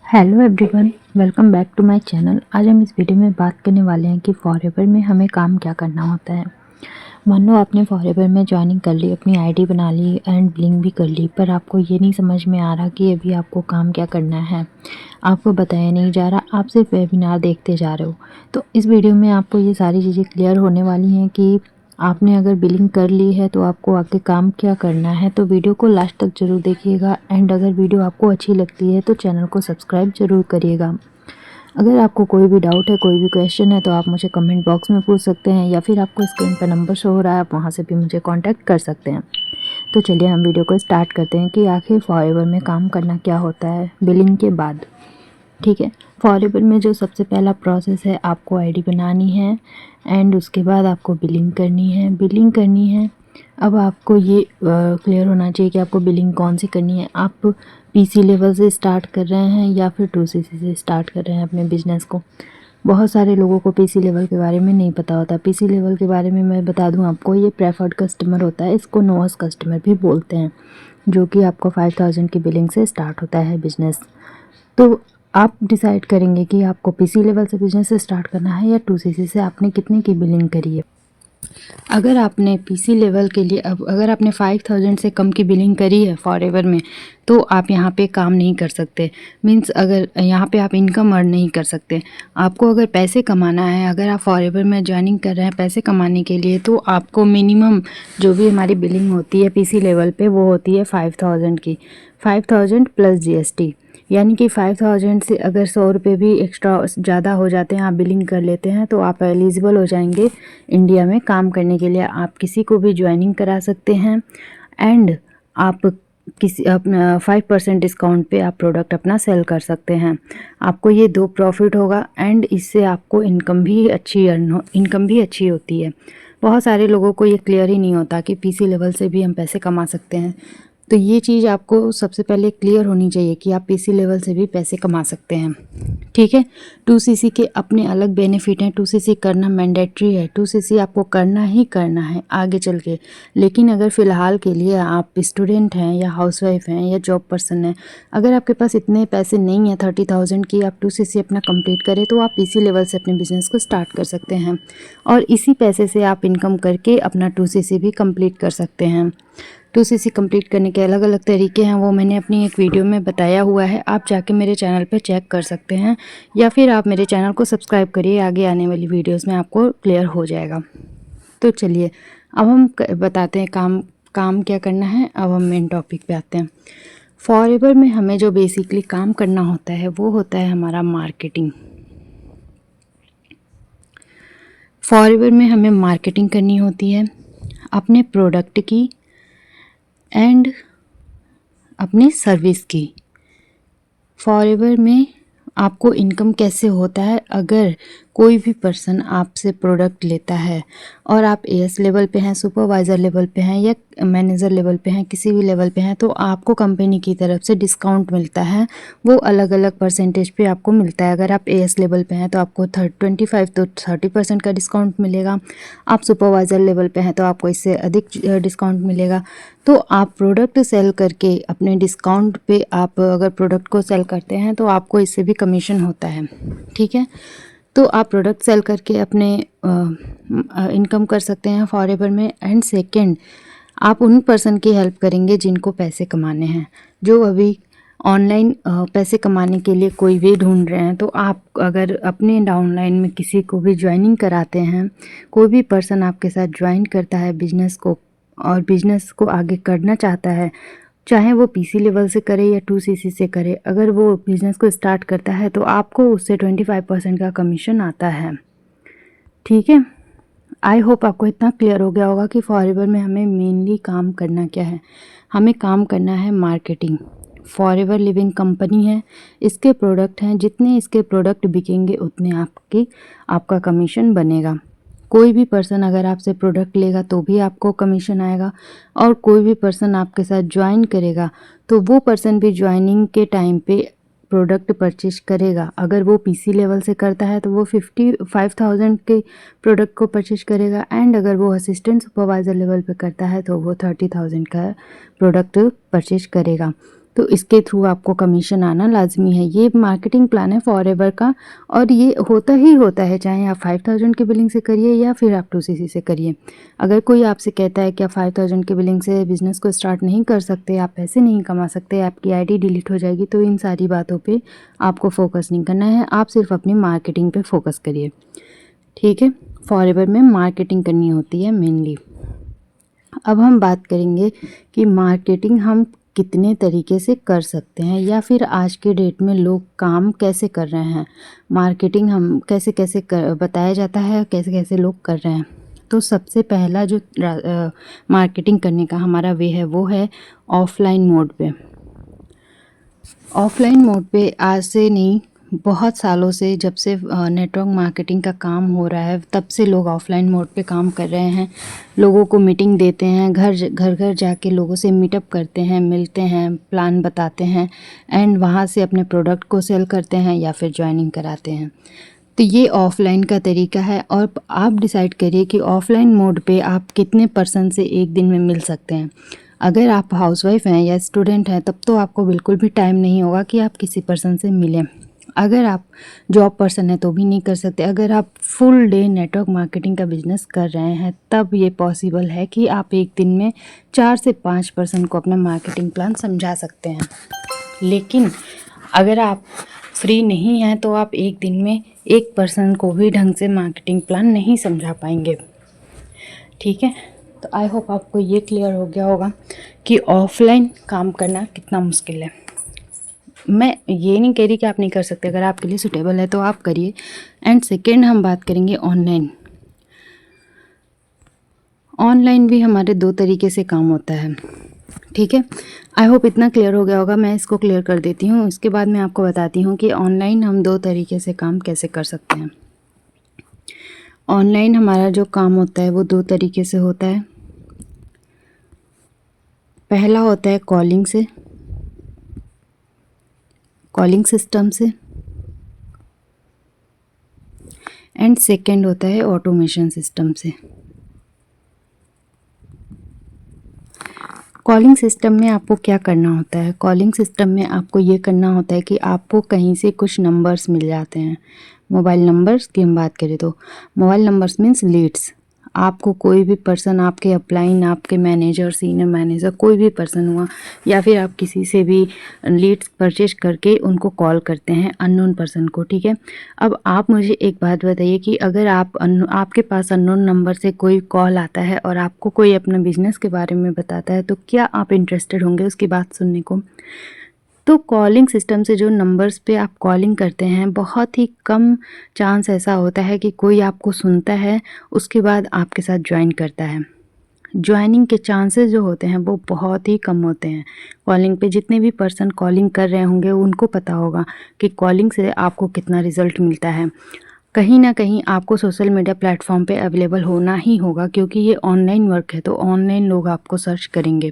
Hello everyone, welcome back to my channel. आज हम इस वीडियो में बात करने वाले हैं कि फॉरएवर में हमें काम क्या करना होता है। मान लो आपने फॉरएवर में ज्वाइनिंग कर ली, अपनी आईडी बना ली एंड बिलिंग भी कर ली, पर आपको ये नहीं समझ में आ रहा कि अभी आपको काम क्या करना है, आपको बताया नहीं जा रहा, आप सिर्फ वेबिनार देखते जा रहे हो। तो इस वीडियो में आपको ये सारी चीज़ें क्लियर होने वाली हैं कि आपने अगर बिलिंग कर ली है तो आपको आगे काम क्या करना है। तो वीडियो को लास्ट तक ज़रूर देखिएगा एंड अगर वीडियो आपको अच्छी लगती है तो चैनल को सब्सक्राइब ज़रूर करिएगा। अगर आपको कोई भी डाउट है, कोई भी क्वेश्चन है तो आप मुझे कमेंट बॉक्स में पूछ सकते हैं या फिर आपको स्क्रीन पर नंबर शो हो रहा है, आप वहां से भी मुझे कांटेक्ट कर सकते हैं। तो चलिए हम वीडियो को स्टार्ट करते हैं कि आखिर फॉरएवर में काम करना क्या होता है बिलिंग के बाद। ठीक है, फॉरएवर में जो सबसे पहला प्रोसेस है, आपको आईडी बनानी है एंड उसके बाद आपको बिलिंग करनी है। अब आपको ये क्लियर होना चाहिए कि आपको बिलिंग कौन सी करनी है। आप पीसी लेवल से स्टार्ट कर रहे हैं या फिर 2सीसी से स्टार्ट कर रहे हैं अपने बिजनेस को। बहुत सारे लोगों को पीसी लेवल के बारे में नहीं पता होता। पीसी लेवल के बारे में मैं बता दूं आपको, ये प्रेफर्ड कस्टमर होता है, इसको नोअस कस्टमर भी बोलते हैं, जो कि आपको 5000 की बिलिंग से स्टार्ट होता है बिजनेस। तो आप डिसाइड करेंगे कि आपको पीसी लेवल से बिजनेस से स्टार्ट करना है या 2सीसी से, आपने कितने की बिलिंग करी है। अगर आपने पीसी लेवल के लिए अगर आपने 5000 से कम की बिलिंग करी है फॉरएवर में, तो आप यहाँ पे काम नहीं कर सकते। मींस अगर यहाँ पे आप इनकम अर्न नहीं कर सकते। आपको अगर पैसे कमाना है, अगर आप फॉरएवर में ज्वाइनिंग कर रहे हैं पैसे कमाने के लिए, तो आपको मिनिमम जो भी हमारी बिलिंग होती है पीसी लेवल पे वो होती है 5000 की, 5000 प्लस जीएसटी। यानी कि 5000 से अगर 100 रुपये भी एक्स्ट्रा ज़्यादा हो जाते हैं, आप बिलिंग कर लेते हैं, तो आप एलिजिबल हो जाएंगे इंडिया में काम करने के लिए। आप किसी को भी ज्वाइनिंग करा सकते हैं एंड आप किसी अपना 5% डिस्काउंट पे आप प्रोडक्ट अपना सेल कर सकते हैं। आपको ये दो प्रॉफिट होगा एंड इससे आपको इनकम भी अच्छी होती है। बहुत सारे लोगों को ये क्लियर ही नहीं होता कि पीसी लेवल से भी हम पैसे कमा सकते हैं। तो ये चीज़ आपको सबसे पहले क्लियर होनी चाहिए कि आप पीसी लेवल से भी पैसे कमा सकते हैं। ठीक है, 2सीसी के अपने अलग बेनिफिट हैं। 2सीसी करना मैंडेटरी है, 2सीसी आपको करना ही करना है आगे चल के। लेकिन अगर फ़िलहाल के लिए आप स्टूडेंट हैं या हाउसवाइफ हैं या जॉब पर्सन हैं, अगर आपके पास इतने पैसे नहीं हैं 30,000 की आप 2सीसी अपना कंप्लीट करें, तो आप पीसी लेवल से अपने बिज़नेस को स्टार्ट कर सकते हैं और इसी पैसे से आप इनकम करके अपना 2सीसी भी कंप्लीट कर सकते हैं। 2सीसी कंप्लीट करने के अलग अलग तरीके हैं, वो मैंने अपनी एक वीडियो में बताया हुआ है, आप जाके मेरे चैनल पर चेक कर सकते हैं या फिर आप मेरे चैनल को सब्सक्राइब करिए, आगे आने वाली वीडियोस में आपको क्लियर हो जाएगा। तो चलिए अब हम बताते हैं काम क्या करना है। अब हम मेन टॉपिक पे आते हैं। फॉरएवर में हमें जो बेसिकली काम करना होता है वो होता है हमारा मार्केटिंग। फॉरएवर में हमें मार्केटिंग करनी होती है अपने प्रोडक्ट की एंड अपनी सर्विस की। फॉरएवर में आपको इनकम कैसे होता है, अगर कोई भी पर्सन आपसे प्रोडक्ट लेता है और आप एएस लेवल पे हैं, सुपरवाइज़र लेवल पे हैं या मैनेजर लेवल पे हैं, किसी भी लेवल पे हैं, तो आपको कंपनी की तरफ से डिस्काउंट मिलता है। वो अलग अलग परसेंटेज पे आपको मिलता है। अगर आप एएस लेवल पे हैं तो आपको 25 तो 30% का डिस्काउंट मिलेगा। आप सुपरवाइज़र लेवल पे हैं तो आपको इससे अधिक डिस्काउंट मिलेगा। तो आप प्रोडक्ट सेल करके अपने डिस्काउंट पे आप अगर प्रोडक्ट को सेल करते हैं तो आपको इससे भी कमीशन होता है। ठीक है, तो आप प्रोडक्ट सेल करके अपने इनकम कर सकते हैं फॉरएवर में। एंड सेकंड, आप उन पर्सन की हेल्प करेंगे जिनको पैसे कमाने हैं, जो अभी ऑनलाइन पैसे कमाने के लिए कोई वे ढूंढ रहे हैं। तो आप अगर अपने डाउनलाइन में किसी को भी ज्वाइनिंग कराते हैं, कोई भी पर्सन आपके साथ ज्वाइन करता है बिजनेस को और बिजनेस को आगे करना चाहता है, चाहे वो पीसी लेवल से करे या 2सीसी से करे, अगर वो बिज़नेस को स्टार्ट करता है तो आपको उससे 25% का कमीशन आता है। ठीक है, आई होप आपको इतना क्लियर हो गया होगा कि फॉरएवर में हमें मेनली काम करना क्या है। हमें काम करना है मार्केटिंग। फॉरएवर लिविंग कंपनी है, इसके प्रोडक्ट हैं, जितने इसके प्रोडक्ट बिकेंगे उतने आपका कमीशन बनेगा। कोई भी पर्सन अगर आपसे प्रोडक्ट लेगा तो भी आपको कमीशन आएगा और कोई भी पर्सन आपके साथ ज्वाइन करेगा तो वो पर्सन भी ज्वाइनिंग के टाइम पे प्रोडक्ट परचेज करेगा। अगर वो पीसी लेवल से करता है तो वो 55,000 के प्रोडक्ट को परचेज करेगा एंड अगर वो असिस्टेंट सुपरवाइज़र लेवल पे करता है तो वो 30,000 का प्रोडक्ट परचेज करेगा। तो इसके थ्रू आपको कमीशन आना लाजमी है। ये मार्केटिंग प्लान है फॉरएवर का और ये होता ही होता है, चाहे आप 5000 की बिलिंग से करिए या फिर आप 2cc से करिए। अगर कोई आपसे कहता है कि आप 5000 की बिलिंग से बिज़नेस को स्टार्ट नहीं कर सकते, आप पैसे नहीं कमा सकते, आपकी आईडी डिलीट हो जाएगी, तो इन सारी बातों पे आपको फोकस नहीं करना है। आप सिर्फ अपनी मार्केटिंग पे फोकस करिए, ठीक है। फॉरएवर में मार्केटिंग करनी होती है मेनली। अब हम बात करेंगे कि मार्केटिंग हम कितने तरीके से कर सकते हैं या फिर आज के डेट में लोग काम कैसे कर रहे हैं, मार्केटिंग हम कैसे कैसे बताया जाता है, कैसे कैसे लोग कर रहे हैं। तो सबसे पहला जो मार्केटिंग करने का हमारा वे है वो है ऑफलाइन मोड पे। ऑफलाइन मोड पे आज से नहीं, बहुत सालों से, जब से नेटवर्क मार्केटिंग का काम हो रहा है तब से लोग ऑफलाइन मोड पे काम कर रहे हैं। लोगों को मीटिंग देते हैं, घर घर जाके लोगों से मीटअप करते हैं, मिलते हैं, प्लान बताते हैं एंड वहाँ से अपने प्रोडक्ट को सेल करते हैं या फिर ज्वाइनिंग कराते हैं। तो ये ऑफ़लाइन का तरीका है और आप डिसाइड करिए कि ऑफ़लाइन मोड पे आप कितने पर्सन से एक दिन में मिल सकते हैं। अगर आप हाउसवाइफ हैं या स्टूडेंट हैं तब तो आपको बिल्कुल भी टाइम नहीं होगा कि आप किसी पर्सन से मिलें। अगर आप जॉब पर्सन हैं तो भी नहीं कर सकते। अगर आप फुल डे नेटवर्क मार्केटिंग का बिज़नेस कर रहे हैं तब ये पॉसिबल है कि आप एक दिन में 4 से 5 पर्सन को अपना मार्केटिंग प्लान समझा सकते हैं। लेकिन अगर आप फ्री नहीं हैं तो आप एक दिन में एक पर्सन को भी ढंग से मार्केटिंग प्लान नहीं समझा पाएंगे, ठीक है। तो आई होप आपको ये क्लियर हो गया होगा कि ऑफलाइन काम करना कितना मुश्किल है। मैं ये नहीं कह रही कि आप नहीं कर सकते, अगर आपके लिए सूटेबल है तो आप करिए। एंड सेकेंड हम बात करेंगे ऑनलाइन। ऑनलाइन भी हमारे 2 तरीके से काम होता है, ठीक है। आई होप इतना क्लियर हो गया होगा। मैं इसको क्लियर कर देती हूँ, इसके बाद मैं आपको बताती हूँ कि ऑनलाइन हम 2 तरीके से काम कैसे कर सकते हैं। ऑनलाइन हमारा जो काम होता है वो 2 तरीके से होता है। पहला होता है कॉलिंग से, कॉलिंग सिस्टम से, एंड सेकेंड होता है ऑटोमेशन सिस्टम से। कॉलिंग सिस्टम में आपको क्या करना होता है? कॉलिंग सिस्टम में आपको ये करना होता है कि आपको कहीं से कुछ नंबर्स मिल जाते हैं। मोबाइल नंबर्स की हम बात करें तो मोबाइल नंबर्स मीन्स लीड्स। आपको कोई भी पर्सन, आपके अपलाइन, आपके मैनेजर, सीनियर मैनेजर, कोई भी पर्सन हुआ या फिर आप किसी से भी लीड्स परचेज करके उनको कॉल करते हैं, अननोन पर्सन को, ठीक है। अब आप मुझे एक बात बताइए कि अगर आपके पास अननोन नंबर से कोई कॉल आता है और आपको कोई अपना बिजनेस के बारे में बताता है तो क्या आप इंटरेस्टेड होंगे उसकी बात सुनने को? तो कॉलिंग सिस्टम से जो नंबर्स पे आप कॉलिंग करते हैं, बहुत ही कम चांस ऐसा होता है कि कोई आपको सुनता है उसके बाद आपके साथ ज्वाइन करता है। ज्वाइनिंग के चांसेस जो होते हैं वो बहुत ही कम होते हैं। कॉलिंग पे जितने भी पर्सन कॉलिंग कर रहे होंगे उनको पता होगा कि कॉलिंग से आपको कितना रिज़ल्ट मिलता है। कहीं ना कहीं आपको सोशल मीडिया प्लेटफॉर्म पे अवेलेबल होना ही होगा, क्योंकि ये ऑनलाइन वर्क है तो ऑनलाइन लोग आपको सर्च करेंगे,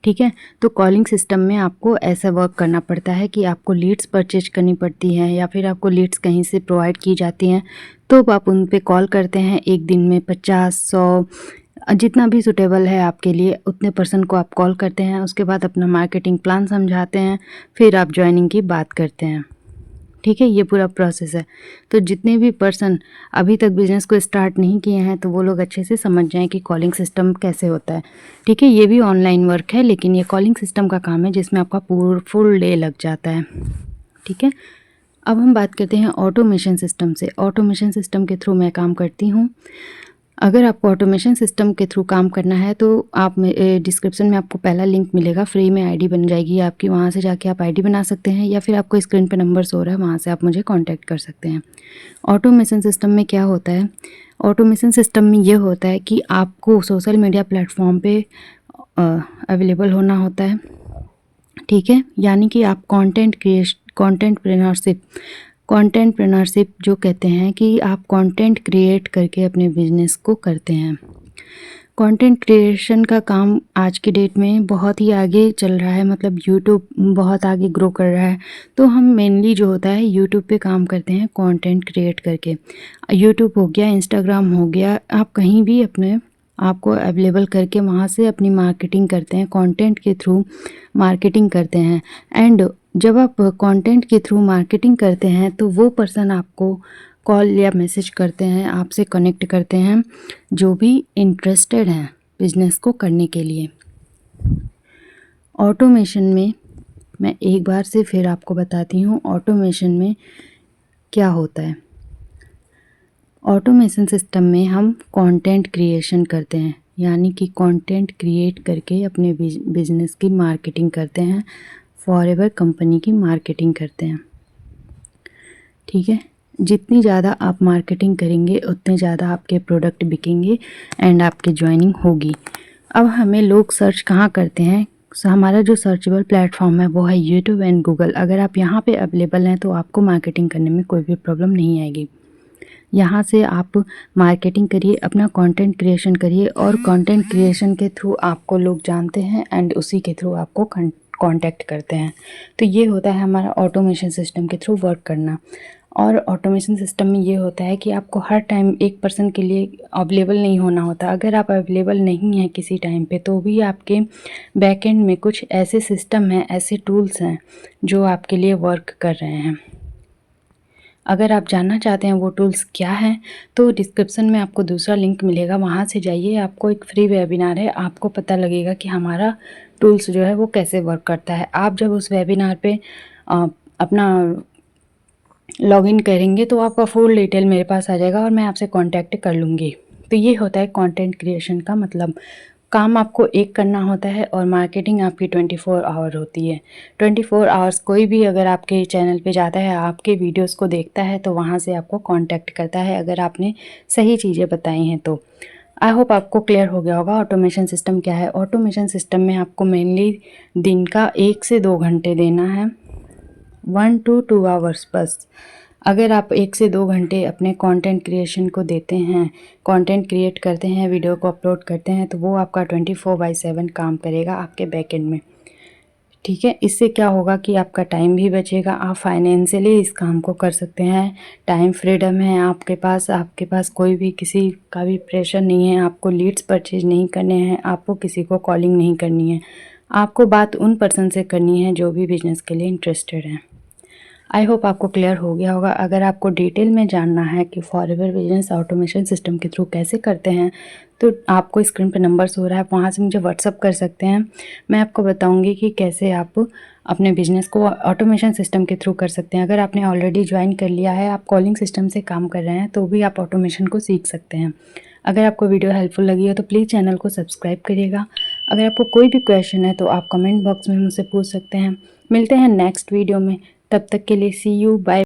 ठीक है। तो कॉलिंग सिस्टम में आपको ऐसा वर्क करना पड़ता है कि आपको लीड्स परचेज करनी पड़ती हैं या फिर आपको लीड्स कहीं से प्रोवाइड की जाती हैं, तो आप उन पे कॉल करते हैं। एक दिन में 50-100 जितना भी सूटेबल है आपके लिए उतने पर्सन को आप कॉल करते हैं। उसके बाद अपना मार्केटिंग प्लान समझाते हैं, फिर आप ज्वाइनिंग की बात करते हैं, ठीक है। ये पूरा प्रोसेस है। तो जितने भी पर्सन अभी तक बिज़नेस को स्टार्ट नहीं किए हैं तो वो लोग अच्छे से समझ जाएं कि कॉलिंग सिस्टम कैसे होता है, ठीक है। ये भी ऑनलाइन वर्क है लेकिन ये कॉलिंग सिस्टम का काम है जिसमें आपका फुल डे लग जाता है, ठीक है। अब हम बात करते हैं ऑटोमेशन सिस्टम से। ऑटोमेशन सिस्टम के थ्रू मैं काम करती हूँ। अगर आपको ऑटोमेशन सिस्टम के थ्रू काम करना है तो आप डिस्क्रिप्शन में आपको पहला लिंक मिलेगा, फ्री में आईडी बन जाएगी आपकी, वहाँ से जाके आप आईडी बना सकते हैं या फिर आपको स्क्रीन पे नंबर शो हो रहा है वहाँ से आप मुझे कांटेक्ट कर सकते हैं। ऑटोमेशन सिस्टम में क्या होता है? ऑटोमेशन सिस्टम में ये होता है कि आपको सोशल मीडिया प्लेटफॉर्म पे अवेलेबल होना होता है, ठीक है। यानी कि आप कंटेंटप्रेन्योरशिप जो कहते हैं कि आप कंटेंट क्रिएट करके अपने बिजनेस को करते हैं। कंटेंट क्रिएशन का काम आज की डेट में बहुत ही आगे चल रहा है, मतलब यूट्यूब बहुत आगे ग्रो कर रहा है। तो हम मेनली जो होता है यूट्यूब पे काम करते हैं कंटेंट क्रिएट करके। यूट्यूब हो गया, इंस्टाग्राम हो गया, आप कहीं भी अपने आपको अवेलेबल करके वहाँ से अपनी मार्केटिंग करते हैं, कंटेंट के थ्रू मार्केटिंग करते हैं। एंड जब आप कंटेंट के थ्रू मार्केटिंग करते हैं तो वो पर्सन आपको कॉल या मैसेज करते हैं, आपसे कनेक्ट करते हैं, जो भी इंटरेस्टेड हैं बिजनेस को करने के लिए। ऑटोमेशन में मैं एक बार से फिर आपको बताती हूँ ऑटोमेशन में क्या होता है। ऑटोमेशन सिस्टम में हम कंटेंट क्रिएशन करते हैं, यानी कि कंटेंट क्रिएट करके अपने बिजनेस की मार्केटिंग करते हैं, फॉरएवर कंपनी की मार्केटिंग करते हैं। ठीक है, जितनी ज़्यादा आप मार्केटिंग करेंगे उतने ज़्यादा आपके प्रोडक्ट बिकेंगे एंड आपकी ज्वाइनिंग होगी। अब हमें लोग सर्च कहाँ करते हैं? हमारा जो सर्चेबल प्लेटफॉर्म है वो है यूट्यूब एंड गूगल। अगर आप यहाँ पे अवेलेबल हैं तो आपको मार्केटिंग करने में कोई भी प्रॉब्लम नहीं आएगी। यहाँ से आप मार्केटिंग करिए, अपना कंटेंट क्रिएशन करिए और कंटेंट क्रिएशन के थ्रू आपको लोग जानते हैं एंड उसी के थ्रू आपको कांटेक्ट करते हैं। तो ये होता है हमारा ऑटोमेशन सिस्टम के थ्रू वर्क करना। और ऑटोमेशन सिस्टम में ये होता है कि आपको हर टाइम एक पर्सन के लिए अवेलेबल नहीं होना होता। अगर आप अवेलेबल नहीं हैं किसी टाइम पे तो भी आपके बैकएंड में कुछ ऐसे सिस्टम हैं, ऐसे टूल्स हैं जो आपके लिए वर्क कर रहे हैं। अगर आप जानना चाहते हैं वो टूल्स क्या हैं तो डिस्क्रिप्शन में आपको दूसरा लिंक मिलेगा, वहाँ से जाइए। आपको एक फ्री वेबिनार है, आपको पता लगेगा कि हमारा टूल्स जो है वो कैसे वर्क करता है। आप जब उस वेबिनार पे अपना लॉगिन करेंगे तो आपका फुल डिटेल मेरे पास आ जाएगा और मैं आपसे कांटेक्ट कर लूँगी। तो ये होता है कंटेंट क्रिएशन का मतलब। काम आपको एक करना होता है और मार्केटिंग आपकी 24 आवर होती है। 24 आवर्स कोई भी अगर आपके चैनल पे जाता है, आपके वीडियोस को देखता है तो वहाँ से आपको कांटेक्ट करता है, अगर आपने सही चीज़ें बताई हैं तो। आई होप आपको क्लियर हो गया होगा ऑटोमेशन सिस्टम क्या है। ऑटोमेशन सिस्टम में आपको मेनली दिन का 1 से 2 घंटे देना है, 1 to 2 आवर्स बस। अगर आप 1 से 2 घंटे अपने कंटेंट क्रिएशन को देते हैं, कंटेंट क्रिएट करते हैं, वीडियो को अपलोड करते हैं, तो वो आपका 24/7 काम करेगा आपके बैकएंड में। ठीक है, इससे क्या होगा कि आपका टाइम भी बचेगा, आप फाइनेंशियली इस काम को कर सकते हैं, टाइम फ्रीडम है आपके पास कोई भी किसी का भी प्रेशर नहीं है, आपको लीड्स परचेज नहीं करने हैं, आपको किसी को कॉलिंग नहीं करनी है, आपको बात उन पर्सन से करनी है जो भी बिजनेस के लिए इंटरेस्टेड हैं। आई होप आपको क्लियर हो गया होगा। अगर आपको डिटेल में जानना है कि फॉरएवर बिजनेस ऑटोमेशन सिस्टम के थ्रू कैसे करते हैं तो आपको स्क्रीन पे नंबर शो हो रहा है, वहाँ से मुझे व्हाट्सअप कर सकते हैं। मैं आपको बताऊंगी कि कैसे आप अपने बिजनेस को ऑटोमेशन सिस्टम के थ्रू कर सकते हैं। अगर आपने ऑलरेडी ज्वाइन कर लिया है, आप कॉलिंग सिस्टम से काम कर रहे हैं तो भी आप ऑटोमेशन को सीख सकते हैं। अगर आपको वीडियो हेल्पफुल लगी हो तो प्लीज़ चैनल को सब्सक्राइब करिएगा। अगर आपको कोई भी क्वेश्चन है तो आप कमेंट बॉक्स में मुझसे पूछ सकते हैं। मिलते हैं नेक्स्ट वीडियो में, तब तक के लिए सी यू, बाय।